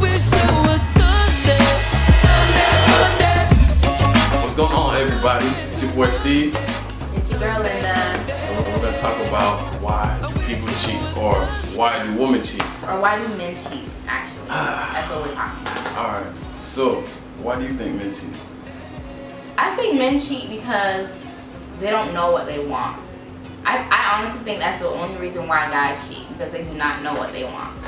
wish it was Sunday, Sunday. What's going on, everybody? It's your boy Steve. It's your girl Lynda. We're going to talk about why do people cheat, or why do women cheat. Or why do men cheat, actually. That's what we're talking about. Alright, so why do you think men cheat? I think men cheat because they don't know what they want. I honestly think that's the only reason why guys cheat, because they do not know what they want.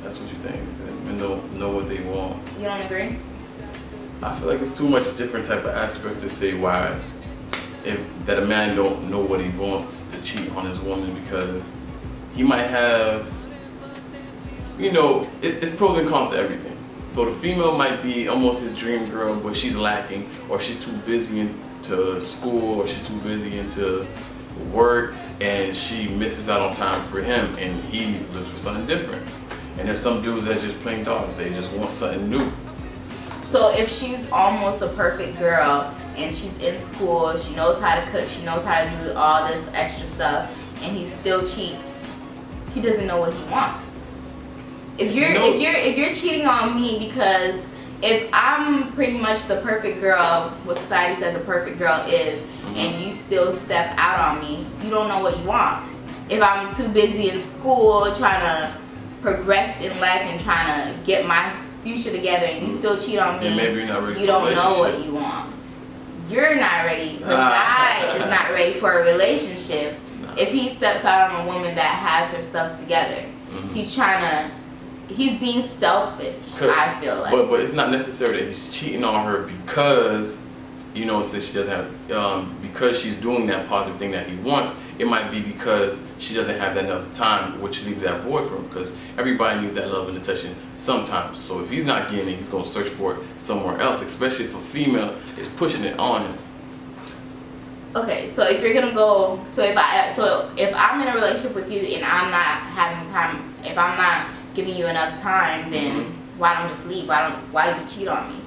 That's what you think? That men don't know what they want. You don't agree? I feel like it's too much different type of aspect to say why that a man don't know what he wants to cheat on his woman, because he might have, it's pros and cons to everything. So the female might be almost his dream girl, but she's lacking, or she's too busy into school, or she's too busy into work, and she misses out on time for him, and he looks for something different. And there's some dudes that's just plain dogs. They just want something new. So if she's almost a perfect girl and she's in school, she knows how to cook, she knows how to do all this extra stuff, and he still cheats, he doesn't know what he wants. If you're cheating on me because if I'm pretty much the perfect girl, what society says a perfect girl is, and you still step out on me, you don't know what you want. If I'm too busy in school trying to progress in life and trying to get my future together, and you still cheat on me, maybe you're not ready you for a don't know what relationship. you want. You're not ready. The guy is not ready for a relationship. If he steps out on a woman that has her stuff together, he's being selfish, I feel like. But it's not necessary that he's cheating on her because, since she doesn't have, because she's doing that positive thing that he wants. It might be because she doesn't have that enough time, which leaves that void for him, because everybody needs that love and attention sometimes. So if he's not getting it, he's going to search for it somewhere else, especially if a female is pushing it on him. Okay, so if you're gonna go, if I'm in a relationship with you and I'm not having time, if I'm not giving you enough time, then why don't you just leave? Why do you cheat on me?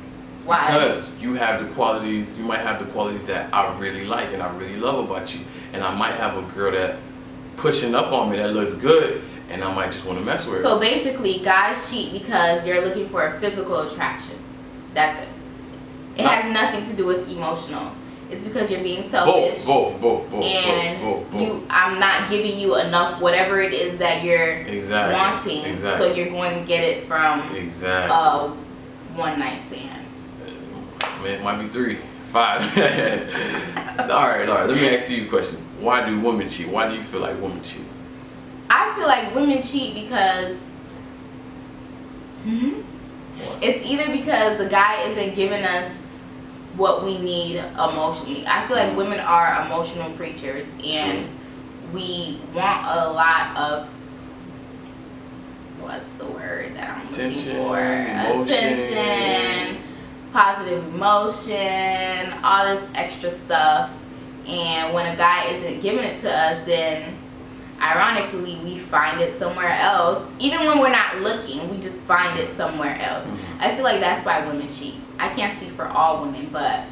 Why? Because you have the qualities, you might have the qualities that I really like and I really love about you, and I might have a girl that pushing up on me that looks good, and I might just want to mess with her. So basically, guys cheat because they're looking for a physical attraction. That's it. It has nothing to do with emotional. It's because you're being selfish. Both. I'm not giving you enough, whatever it is that you're wanting. Exactly. So you're going to get it from a one night stand. It might be 3, 5. All right. Let me ask you a question. Why do women cheat? Why do you feel like women cheat? I feel like women cheat because it's either because the guy isn't giving us what we need emotionally. I feel like women are emotional creatures, and we want a lot of, what's the word that I'm looking for? Attention, positive emotion, all this extra stuff. And when a guy isn't giving it to us, then ironically we find it somewhere else. Even when we're not looking, we just find it somewhere else. I feel like that's why women cheat. I can't speak for all women, but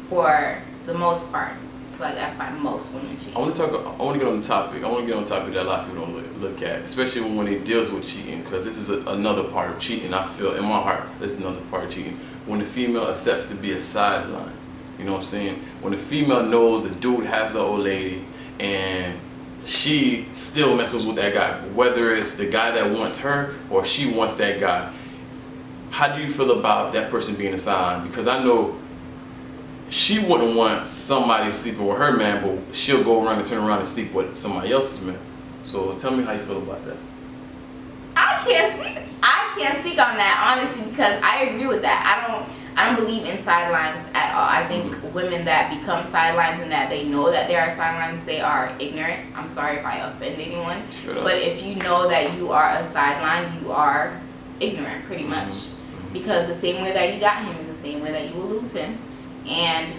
for the most part, I feel like that's why most women cheat. I want to get on the topic. I want to get on the topic that a lot of people don't look at, especially when it deals with cheating, because this is another part of cheating. I feel in my heart this is another part of cheating. When the female accepts to be a sideline, you know what I'm saying? When the female knows the dude has the old lady and she still messes with that guy, whether it's the guy that wants her or she wants that guy. How do you feel about that person being a sideline? Because I know she wouldn't want somebody sleeping with her man, but she'll go around and turn around and sleep with somebody else's man. So tell me how you feel about that. I can't speak on that honestly, because I agree with that. I don't believe in sidelines at all. I think women that become sidelines and that they know that they are sidelines, they are ignorant. I'm sorry if I offend anyone, but if you know that you are a sideline, you are ignorant pretty much. Because the same way that you got him is the same way that you will lose him. And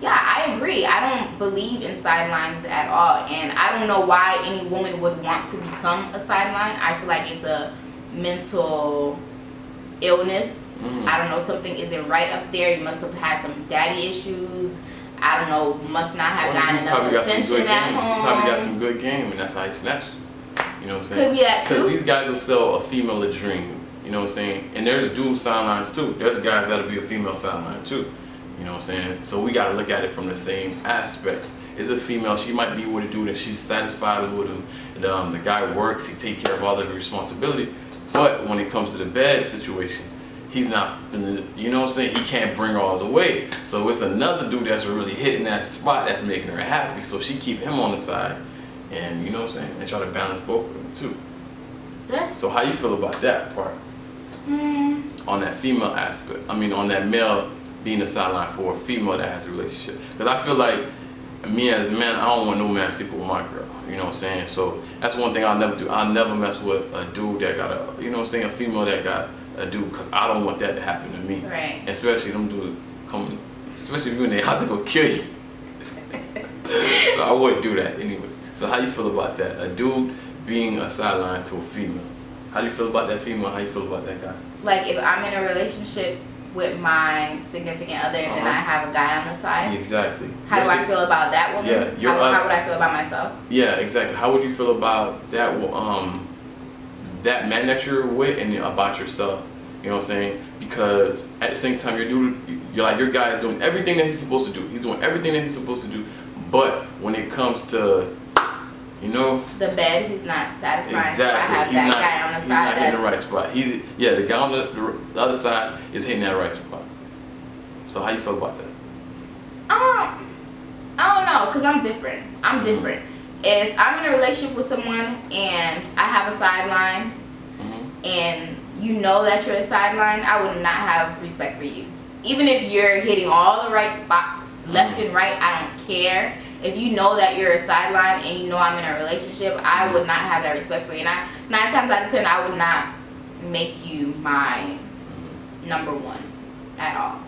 yeah, I agree. I don't believe in sidelines at all, and I don't know why any woman would want to become a sideline. I feel like it's a mental illness. I don't know, something isn't right up there. You must have had some daddy issues. I don't know, must not have gotten enough attention at home. You probably got some good game, and that's how you snatch. You know what I'm saying? Could be that too. Because these guys will sell a female a dream. You know what I'm saying? And there's dude sidelines too. There's guys that'll be a female sideline too. You know what I'm saying? So we gotta look at it from the same aspect. Is a female, she might be with a dude and she's satisfied with him. The guy works, he take care of all of the responsibility. But when it comes to the bad situation, he's not, you know what I'm saying? He can't bring her all the way. So it's another dude that's really hitting that spot that's making her happy. So she keep him on the side, and you know what I'm saying? And try to balance both of them too. Yes. So how you feel about that part? On that female aspect, I mean on that male being a sideline for a female that has a relationship. Because I feel like me as a man, I don't want no man sleeping with my girl. You know what I'm saying? So that's one thing I'll never do. I'll never mess with a dude that got a, you know what I'm saying, a female that got a dude, because I don't want that to happen to me. Right. Especially them dudes coming, especially if you in their house, to go kill you. So I wouldn't do that anyway. So how you feel about that? A dude being a sideline to a female. How do you feel about that female? How you feel about that guy? Like if I'm in a relationship with my significant other and then I have a guy on the side. Exactly. How do I feel about that woman? Yeah. How would I feel about myself? Yeah, exactly. How would you feel about that that man that you're with and about yourself? You know what I'm saying? Because at the same time, you're like, your guy is doing everything that he's supposed to do. He's doing everything that he's supposed to do. But when it comes to, you know, the bed, he's not satisfying. Exactly. So I have that guy on the he's side. Not hitting the right spot. The guy on the other side is hitting that right spot. So how you feel about that? I don't know, cause I'm different. I'm different. If I'm in a relationship with someone and I have a sideline, and you know that you're a sideline, I would not have respect for you. Even if you're hitting all the right spots, left and right, I don't care. If you know that you're a sideline and you know I'm in a relationship, I would not have that respect for you. And 9 times out of 10, I would not make you my number one at all.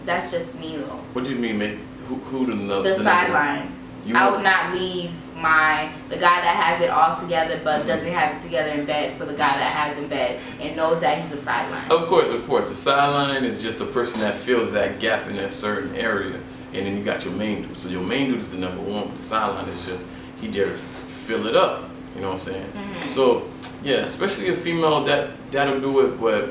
That's just me though. What do you mean, make who the sideline? I would not leave the guy that has it all together but doesn't have it together in bed for the guy that has in bed and knows that he's a sideline. Of course. The sideline is just a person that fills that gap in a certain area. And then you got your main dude. So your main dude is the number one, but the sideline is just, he dare to fill it up. You know what I'm saying? So, yeah, especially a female that'll do it, but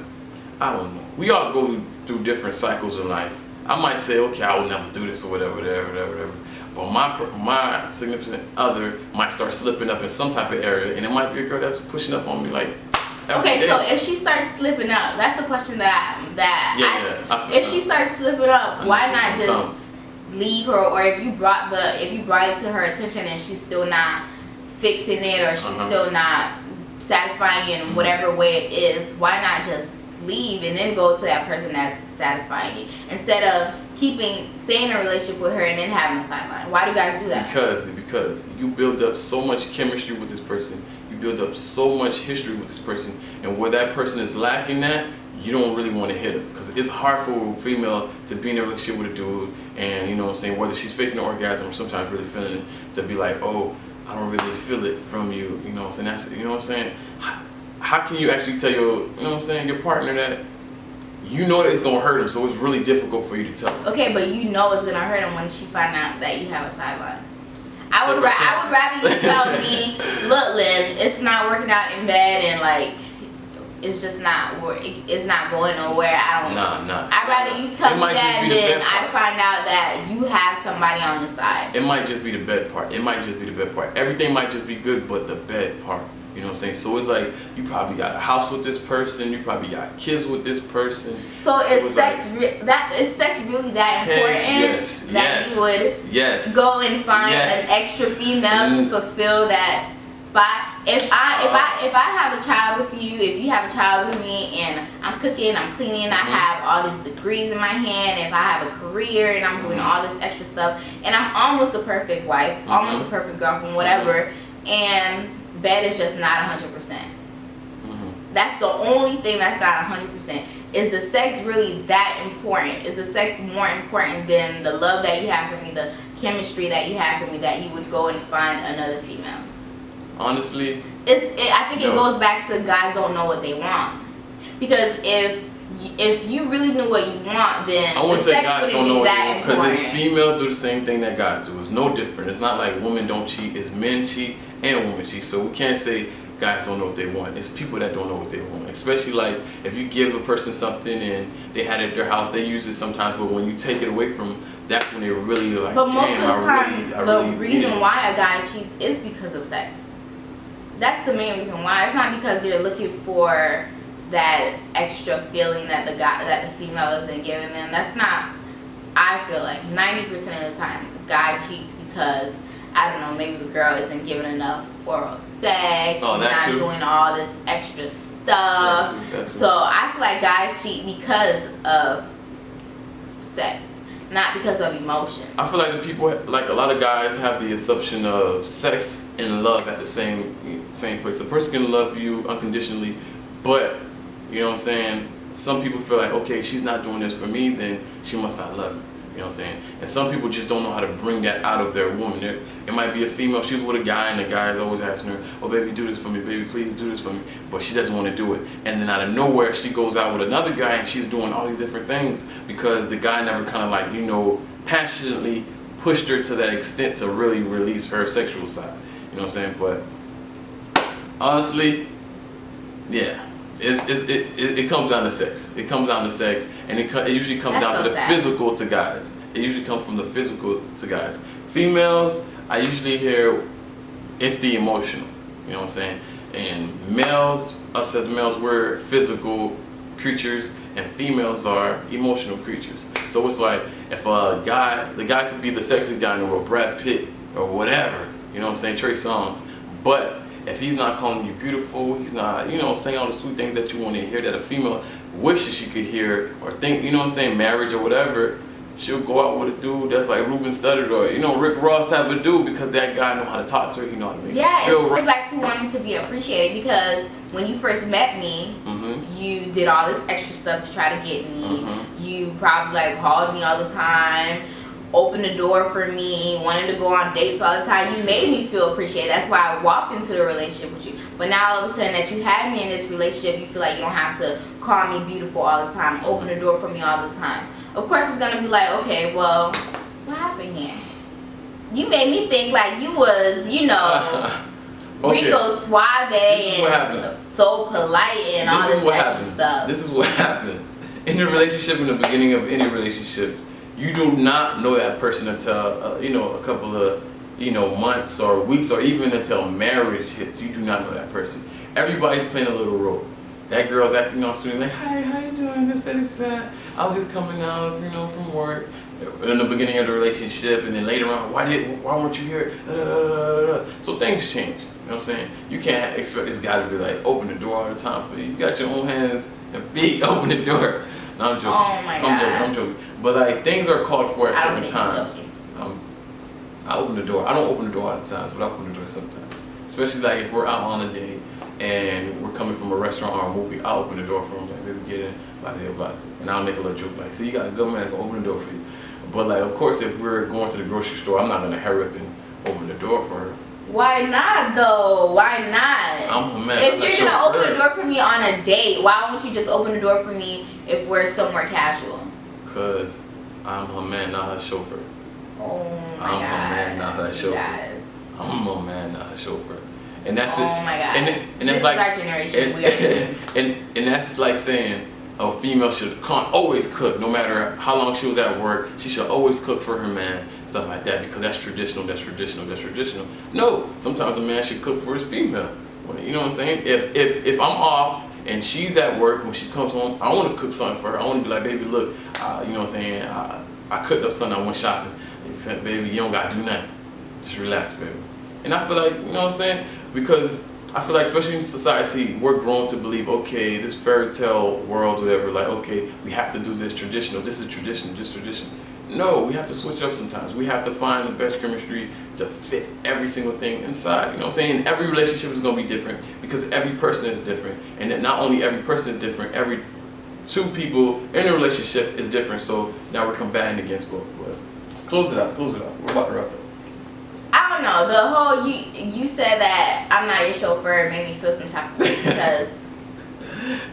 I don't know. We all go through different cycles in life. I might say, okay, I will never do this or whatever. But my significant other might start slipping up in some type of area, and it might be a girl that's pushing up on me like. Okay, so if she starts slipping up, that's the question if she starts slipping up, why not just leave her? Or if you brought it to her attention and she's still not fixing it, or she's still not satisfying you in whatever way it is, why not just leave and then go to that person that's satisfying you instead of staying in a relationship with her and then having a sideline? Why do guys do that? Because you build up so much chemistry with this person, you build up so much history with this person, and where that person is lacking that, you don't really want to hit them, because it's hard for a female to be in a relationship with a dude, and you know what I'm saying, whether she's faking an orgasm or sometimes really feeling it, to be like, oh, I don't really feel it from you, you know what I'm saying? That's, you know what I'm saying? How can you actually tell your, you know what I'm saying, your partner that you know that it's gonna hurt him, so it's really difficult for you to tell him? Okay, but you know it's gonna hurt him when she find out that you have a sideline. I would rather you tell me, look, Lynn, it's not working out in bed, and like, it's just not going nowhere. I'd rather you tell me that than I find out that you have somebody on the side. It might just be the bed part. Everything might just be good, but the bed part. You know what I'm saying? So it's like, you probably got a house with this person, you probably got kids with this person. So is sex really that important? That you would go and find an extra female to fulfill that spot? If I have a child with you, if you have a child with me, and I'm cooking, I'm cleaning, I have all these degrees in my hand, if I have a career and I'm doing all this extra stuff, and I'm almost the perfect wife, almost a perfect girlfriend, whatever, and bed is just not 100%. That's the only thing that's not 100%. Is the sex really that important? Is the sex more important than the love that you have for me, the chemistry that you have for me, that you would go and find another female? Honestly, I think it goes back to guys don't know what they want. Because if you really knew what you want, then I wouldn't say sex guys don't know what they want, because important. females do the same thing that guys do. It's no different. It's not like women don't cheat. It's men cheat and women cheat. So we can't say guys don't know what they want. It's people that don't know what they want. Especially like if you give a person something and they had it at their house, they use it sometimes, but when you take it away from them, that's when they really like, but most damn, of the time, the reason yeah. why a guy cheats is because of sex. That's the main reason why. It's not because you're looking for that extra feeling that the female isn't giving them. That's not. I feel like 90% of the time, a guy cheats because, I don't know, maybe the girl isn't giving enough oral sex. Oh, she's not doing all this extra stuff. That too. So I feel like guys cheat because of sex, not because of emotion. I feel like the people, like a lot of guys, have the assumption of sex and love at the same place. A person can love you unconditionally, but you know what I'm saying. Some people feel like, okay, she's not doing this for me, then she must not love me. You know what I'm saying? And some people just don't know how to bring that out of their woman. It might be a female, she's with a guy, and the guy is always asking her, oh, baby, do this for me, baby, please do this for me. But she doesn't want to do it. And then out of nowhere, she goes out with another guy, and she's doing all these different things because the guy never kind of like, you know, passionately pushed her to that extent to really release her sexual side. You know what I'm saying? But honestly, yeah. It comes down to sex. It comes down to sex, and it usually comes down to the physical to guys. It usually comes from the physical to guys. Females, I usually hear it's the emotional. You know what I'm saying? And males, us as males, we're physical creatures, and females are emotional creatures. So it's like if the guy could be the sexiest guy in the world, Brad Pitt or whatever. You know what I'm saying? Trey Songz, but if he's not calling you beautiful, he's not, you know, saying all the sweet things that you want to hear that a female wishes she could hear or think, you know what I'm saying, marriage or whatever, she'll go out with a dude that's like Ruben Studdard or, you know, Rick Ross type of dude because that guy know how to talk to her, you know what I mean? Yeah, it goes back to wanting to be appreciated because when you first met me, you did all this extra stuff to try to get me. You probably like called me all the time, opened the door for me, wanted to go on dates all the time. You made me feel appreciated. That's why I walked into the relationship with you. But now all of a sudden that you had me in this relationship, you feel like you don't have to call me beautiful all the time, open the door for me all the time. Of course it's gonna be like, okay, well, what happened here? You made me think like you was, you know, okay, Rico Suave and so polite and all this extra stuff. This is what happens. In a relationship, in the beginning of any relationship, you do not know that person until, you know, a couple of, you know, months or weeks or even until marriage hits. You do not know that person. Everybody's playing a little role. That girl's acting all sweet, like, hi, how you doing? This, that. I was just coming out, you know, from work. In the beginning of the relationship, and then later on, why weren't you here? So things change. You know what I'm saying? You can't expect this guy to be like, open the door all the time for you. You got your own hands and feet, open the door. No, I'm joking. Oh my God. I'm joking. But like things are called for at certain times. I open the door. I don't open the door all the time, but I open the door sometimes. Especially like if we're out on a date and we're coming from a restaurant or a movie, I'll open the door for them. Like, baby, get in, blah, blah, blah. And I'll make a little joke like, see, you got a good man, go open the door for you. But like, of course, if we're going to the grocery store, I'm not gonna hurry up and open the door for her. Why not though? Why not? I'm a man. If you're gonna open the door for me on a date, why won't you just open the door for me if we're somewhere casual? Cause I'm her man, not her chauffeur. Oh my God. I'm her man, not her chauffeur. Guys. I'm a man, not her chauffeur. And that's oh it. Oh my God. And this that's like is our generation. and that's like saying a female should always cook, no matter how long she was at work. She should always cook for her man, stuff like that, because that's traditional. That's traditional. That's traditional. No, sometimes a man should cook for his female. You know what I'm saying? If I'm off and she's at work, when she comes home, I want to cook something for her. I want to be like, baby, look, you know what I'm saying? I cooked up something. I went shopping. Baby, you don't gotta do nothing. Just relax, baby. And I feel like, you know what I'm saying? Because I feel like, especially in society, we're grown to believe, okay, this fairy tale world, whatever, like, okay, we have to do this traditional, this is tradition, this tradition. No, we have to switch up sometimes. We have to find the best chemistry to fit every single thing inside. You know what I'm saying? And every relationship is going to be different because every person is different. And that not only every person is different, every two people in a relationship is different. So now we're combating against both. But close it out. We're about to wrap up. I don't know. The whole you said that I'm not your chauffeur made me feel some type of way because.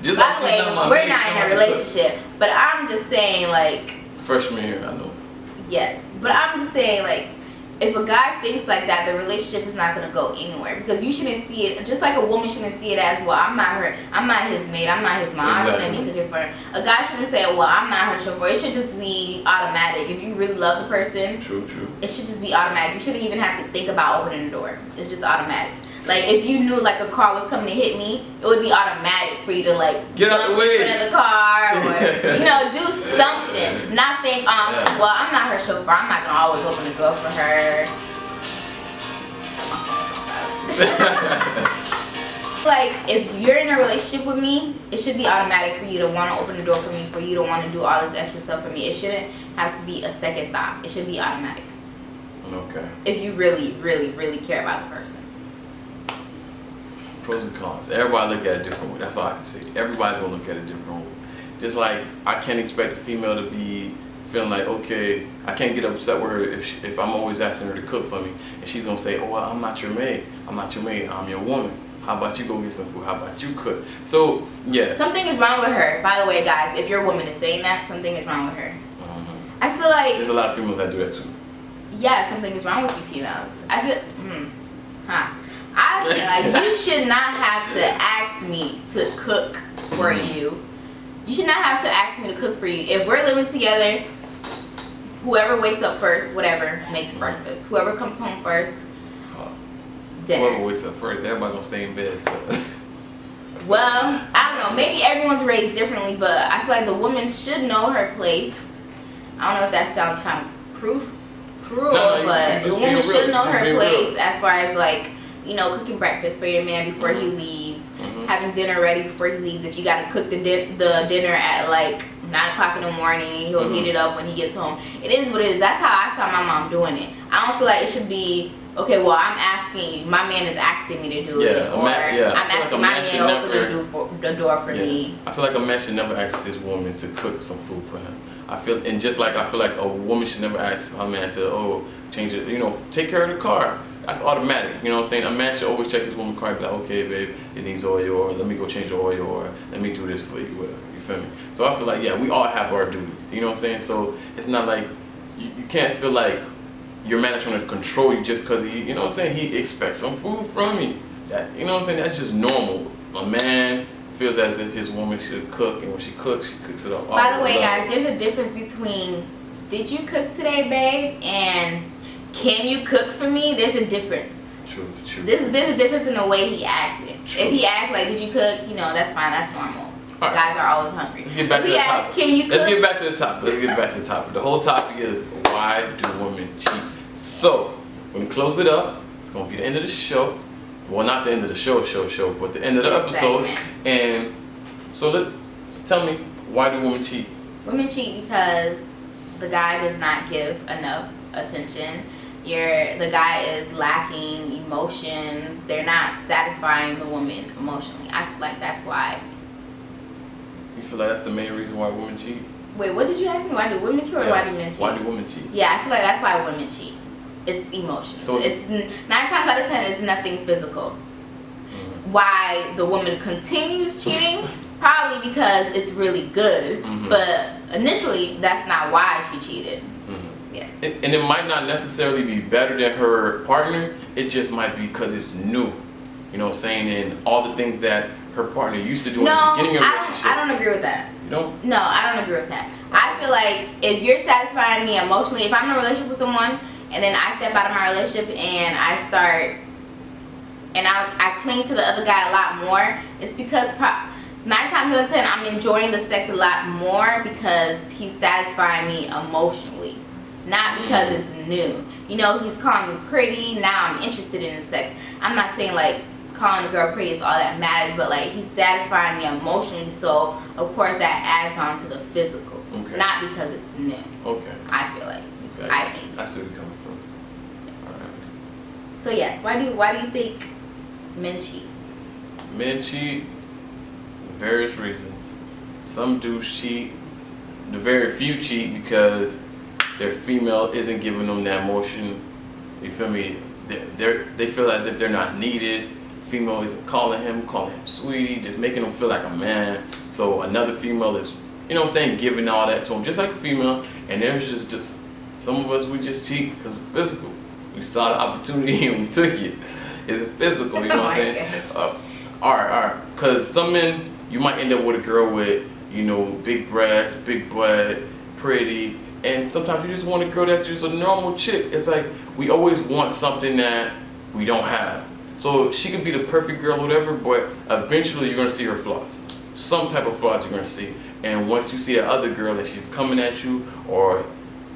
Just by the way, we're not in a relationship, but I'm just saying, like. Freshman year, I know. Yes, but I'm just saying, like, if a guy thinks like that, the relationship is not gonna go anywhere, because you shouldn't see it just like a woman shouldn't see it as, well, I'm not his maid, I'm not his mom, Exactly. I shouldn't be cooking for him. A guy shouldn't say, well, I'm not her chauffeur. It should just be automatic. If you really love the person, True. it should just be automatic. You shouldn't even have to think about opening the door. It's just automatic. Like, if you knew like a car was coming to hit me, it would be automatic for you to like Get out jump the way. in front of the car, or do something. Not think, well, I'm not her chauffeur, I'm not gonna always open the door for her. Like, if you're in a relationship with me, it should be automatic for you to want to open the door for me, for you to want to do all this extra stuff for me. It shouldn't have to be a second thought. It should be automatic. Okay. If you really, really, really care about the person. Pros and cons. Everybody look at it different way. That's all I can say. Everybody's gonna look at it different way. Just like I can't expect a female to be feeling like, okay, I can't get upset with her if I'm always asking her to cook for me, and she's gonna say, oh, well, I'm not your maid. I'm not your maid. I'm your woman. How about you go get some food? How about you cook? So yeah. Something is wrong with her. By the way, guys, if your woman is saying that, something is wrong with her. I feel like there's a lot of females that do that too. Yeah, something is wrong with you females. I feel I feel like you should not have to ask me to cook for you. You should not have to ask me to cook for you. If we're living together, whoever wakes up first, whatever, makes breakfast. Whoever comes home first, dinner. Whoever wakes up first, everybody gonna stay in bed. So. Well, I don't know. Maybe everyone's raised differently, but I feel like the woman should know her place. I don't know if that sounds kind of cruel, but the woman should know her place as far as like, cooking breakfast for your man before he leaves, having dinner ready before he leaves. If you gotta cook the dinner at like 9 o'clock in the morning, he'll heat it up when he gets home. It is what it is. That's how I saw my mom doing it. I don't feel like it should be, okay, well, my man is asking me to do it, or I'm asking my man to open the door for me. I feel like a man should never ask his woman to cook some food for him. I feel like a woman should never ask her man to, change it, take care of the car. That's automatic, you know what I'm saying? A man should always check his woman's car and be like, okay, babe, it needs oil, or let me go change the oil, or let me do this for you, whatever, you feel me? So I feel like, we all have our duties, you know what I'm saying? So it's not like, you can't feel like your man is trying to control you just because he, you know what I'm saying, he expects some food from you. That, you know what I'm saying, that's just normal. A man feels as if his woman should cook, and when she cooks it up. By the way, guys, there's a difference between, did you cook today, babe, and can you cook for me? There's a difference. True. There's a difference in the way he asks it. True. If he asks like, did you cook? That's fine. That's normal. Right. Guys are always hungry. Let's get back to the topic. Can you cook? Let's get back to the topic. The whole topic is, why do women cheat? So, when we close it up, it's going to be the end of the show. Well, not the end of the show, but the end of the episode. Segment. And so, tell me, why do women cheat? Women cheat because the guy does not give enough attention. The guy is lacking emotions. They're not satisfying the woman emotionally. I feel like that's why. You feel like that's the main reason why women cheat? Wait, what did you ask me? Why do women cheat, or why do men cheat? Why do women cheat? Yeah, I feel like that's why women cheat. It's emotions. So it's 9 times out of 10, it's nothing physical. Why the woman continues cheating? Probably because it's really good. But initially, that's not why she cheated. Yes. And it might not necessarily be better than her partner. It just might be because it's new. You know what I'm saying? And all the things that her partner used to do in the beginning of the relationship. I don't agree with that. You don't? No, I don't agree with that. I feel like if you're satisfying me emotionally, if I'm in a relationship with someone and then I step out of my relationship and I cling to the other guy a lot more, it's because 9 times out of 10 I'm enjoying the sex a lot more because he's satisfying me emotionally, not because it's new. He's calling me pretty, now I'm interested in the sex. I'm not saying like calling a girl pretty is all that matters, but like he's satisfying me emotionally, so of course that adds on to the physical. Okay. Not because it's new. Okay. I feel like. Okay. I think. I see where you're coming from. Alright. So yes, why do you think men cheat? Men cheat for various reasons. Some dudes cheat. The very few cheat because their female isn't giving them that emotion. You feel me? They feel as if they're not needed. Female isn't calling him sweetie, just making him feel like a man. So another female is, giving all that to him, just like a female. And there's just some of us, we just cheat because of physical. We saw the opportunity and we took it. It's physical, you know what I'm saying? All right. Cause some men, you might end up with a girl with, you know, big breasts, big butt, pretty, and sometimes you just want a girl that's just a normal chick. It's like we always want something that we don't have. So she could be the perfect girl, whatever, but eventually you're gonna see her flaws. Some type of flaws you're gonna see. And once you see that other girl that she's coming at you, or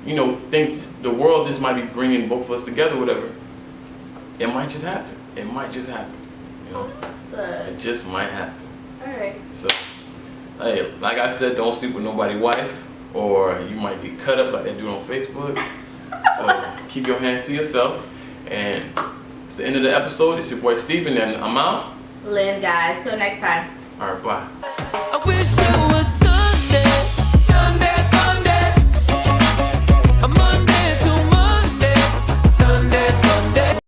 you know, things, the world just might be bringing both of us together, whatever. It might just happen. It might just happen. You know, it just might happen. All right. So, hey, like I said, don't sleep with nobody's wife, or you might get cut up like they do on Facebook. So keep your hands to yourself. And it's the end of the episode. It's your boy Steven, and I'm out. Lynn, guys. Till next time. All right, bye. I wish you was